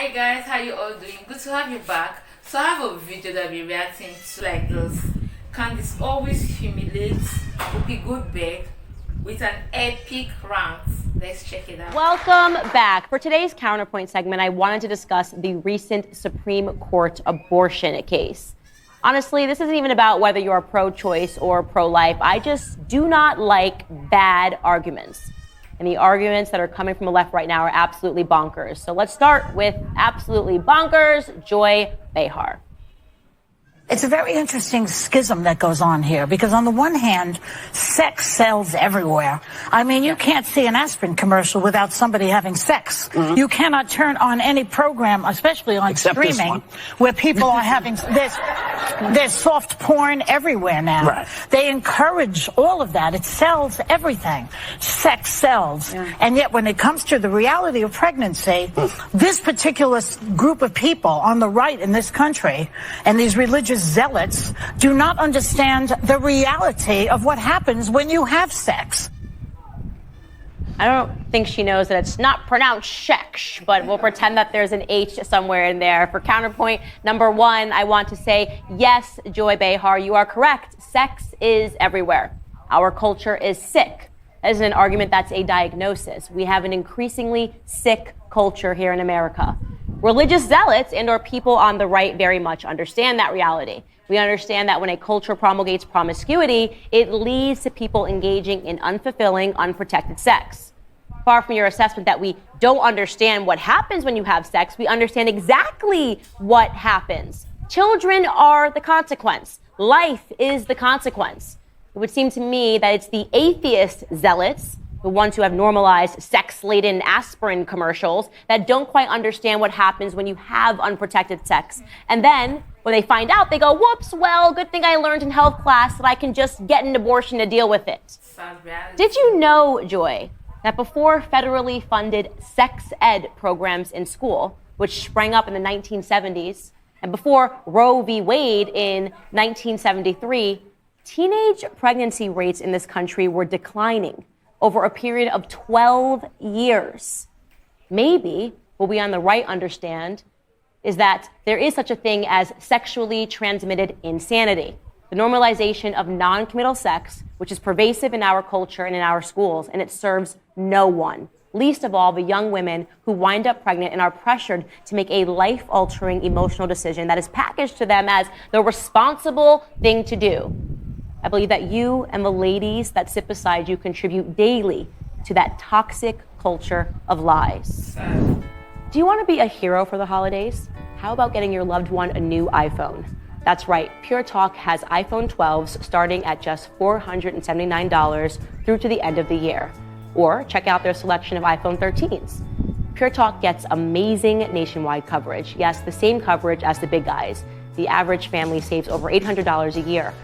Hi guys, how you all doing? Good to have you back. So I have a video that I'll be reacting to like this. Candace always humiliates Whoopi Goldberg with an epic rant. Let's check it out. Welcome back. For today's Counterpoint segment, I wanted to discuss the recent Supreme Court abortion case. Honestly, this isn't even about whether you're pro-choice or pro-life. I just do not like bad arguments. And the arguments that are coming from the left right now are absolutely bonkers. So let's start with absolutely bonkers, Joy Behar. It's a very interesting schism that goes on here because on the one hand, sex sells everywhere. I mean, you can't see an aspirin commercial without somebody having sex. Mm-hmm. You cannot turn on any program, especially on streaming, where people are having, there's soft porn everywhere now. Right. They encourage all of that. It sells everything. Sex sells. Yeah. And yet when it comes to the reality of pregnancy, this particular group of people on the right in this country and these religious zealots do not understand the reality of what happens when you have sex. I don't think she knows that it's not pronounced sex, but we'll pretend that there's an H somewhere in there. For counterpoint number one, I want to say, yes, Joy Behar, you are correct. Sex is everywhere. Our culture is sick. That is an argument that's a diagnosis. We have an increasingly sick culture here in America. Religious zealots and or people on the right very much understand that reality. We understand that when a culture promulgates promiscuity, it leads to people engaging in unfulfilling, unprotected sex. Far from your assessment that we don't understand what happens when you have sex, we understand exactly what happens. Children are the consequence. Life is the consequence. It would seem to me that it's the atheist zealots, the ones who have normalized sex-laden aspirin commercials, that don't quite understand what happens when you have unprotected sex. And then, when they find out, they go, whoops, well, good thing I learned in health class that I can just get an abortion to deal with it. Did you know, Joy, that before federally funded sex ed programs in school, which sprang up in the 1970s, and before Roe v. Wade in 1973, teenage pregnancy rates in this country were declining over a period of 12 years. Maybe what we on the right understand is that there is such a thing as sexually transmitted insanity, the normalization of non-committal sex, which is pervasive in our culture and in our schools, and it serves no one, least of all the young women who wind up pregnant and are pressured to make a life-altering emotional decision that is packaged to them as the responsible thing to do. I believe that you and the ladies that sit beside you contribute daily to that toxic culture of lies. Do you want to be a hero for the holidays? How about getting your loved one a new iPhone? That's right, Pure Talk has iPhone 12s starting at just $479 through to the end of the year. Or check out their selection of iPhone 13s. Pure Talk gets amazing nationwide coverage. Yes, the same coverage as the big guys. The average family saves over $800 a year.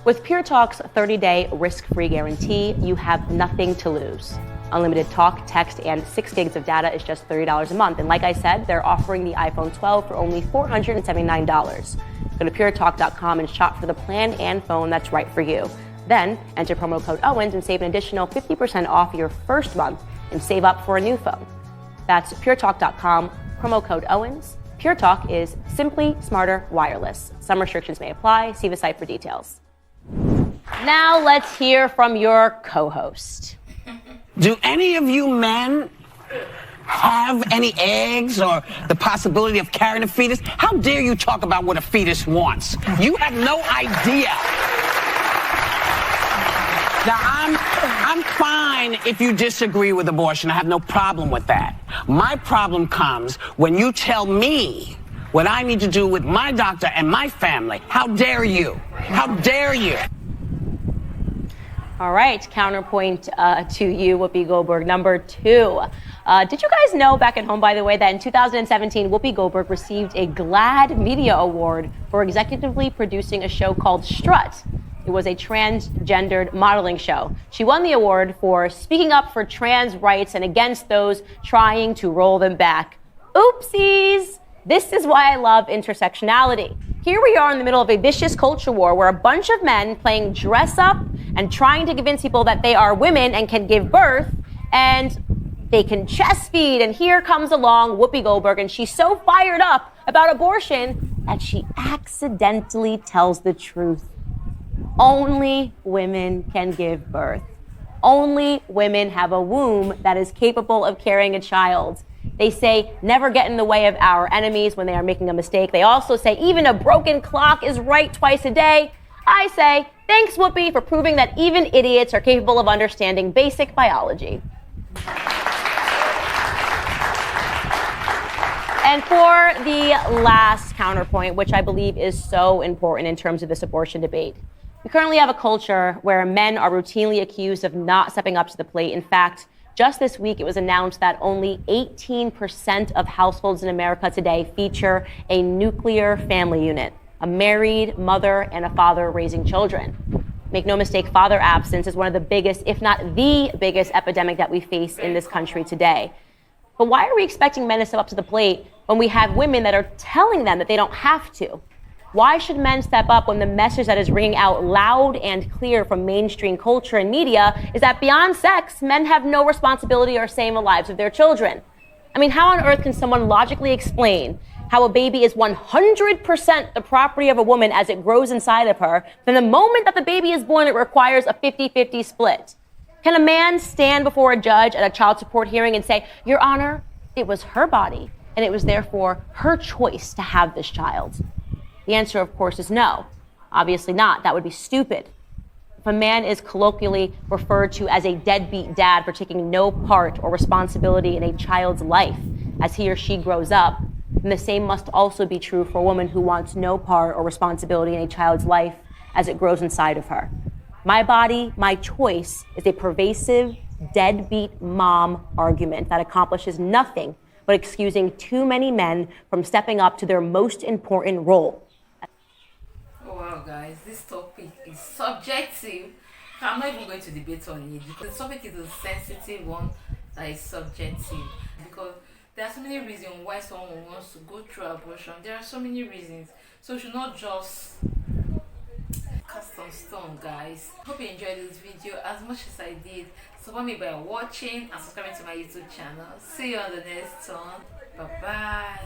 With Pure Talk's 30-day risk-free guarantee, you have nothing to lose. Unlimited talk, text, and 6 gigs of data is just $30 a month. And like I said, they're offering the iPhone 12 for only $479. Go to puretalk.com and shop for the plan and phone that's right for you. Then enter promo code Owens and save an additional 50% off your first month and save up for a new phone. That's puretalk.com, promo code Owens. Pure Talk is simply smarter wireless. Some restrictions may apply. See the site for details. Now let's hear from your co-host. Do any of you men have any eggs or the possibility of carrying a fetus? How dare you talk about what a fetus wants? You have no idea. Now, I'm fine if you disagree with abortion. I have no problem with that. My problem comes when you tell me what I need to do with my doctor and my family. How dare you? How dare you? All right, counterpoint to you, Whoopi Goldberg. Number two, did you guys know back at home, by the way, that in 2017, Whoopi Goldberg received a GLAAD Media Award for executively producing a show called Strut? It was a transgendered modeling show. She won the award for speaking up for trans rights and against those trying to roll them back. Oopsies! This is why I love intersectionality. Here we are in the middle of a vicious culture war where a bunch of men playing dress up and trying to convince people that they are women and can give birth, and they can chest feed, and here comes along Whoopi Goldberg, and she's so fired up about abortion that she accidentally tells the truth. Only women can give birth. Only women have a womb that is capable of carrying a child. They say, never get in the way of our enemies when they are making a mistake. They also say, even a broken clock is right twice a day. I say, thanks, Whoopi, for proving that even idiots are capable of understanding basic biology. And for the last counterpoint, which I believe is so important in terms of this abortion debate, we currently have a culture where men are routinely accused of not stepping up to the plate. In fact, just this week, it was announced that only 18% of households in America today feature a nuclear family unit, a married mother and a father raising children. Make no mistake, father absence is one of the biggest, if not the biggest, epidemic that we face in this country today. But why are we expecting men to step up to the plate when we have women that are telling them that they don't have to? Why should men step up when the message that is ringing out loud and clear from mainstream culture and media is that beyond sex, men have no responsibility or say in the lives of their children? I mean, how on earth can someone logically explain how a baby is 100% the property of a woman as it grows inside of her, then the moment that the baby is born, it requires a 50-50 split? Can a man stand before a judge at a child support hearing and say, Your Honor, it was her body, and it was therefore her choice to have this child? The answer, of course, is no. Obviously not. That would be stupid. If a man is colloquially referred to as a deadbeat dad for taking no part or responsibility in a child's life as he or she grows up, then the same must also be true for a woman who wants no part or responsibility in a child's life as it grows inside of her. My body, my choice is a pervasive, deadbeat mom argument that accomplishes nothing but excusing too many men from stepping up to their most important role. Wow, guys, this topic is subjective. I'm not even going to debate on it because the topic is a sensitive one that is subjective. Because there are so many reasons why someone wants to go through abortion. There are so many reasons. So we should not just cast on stone, guys. Hope you enjoyed this video as much as I did. Support me by watching and subscribing to my YouTube channel. See you on the next one. Bye bye.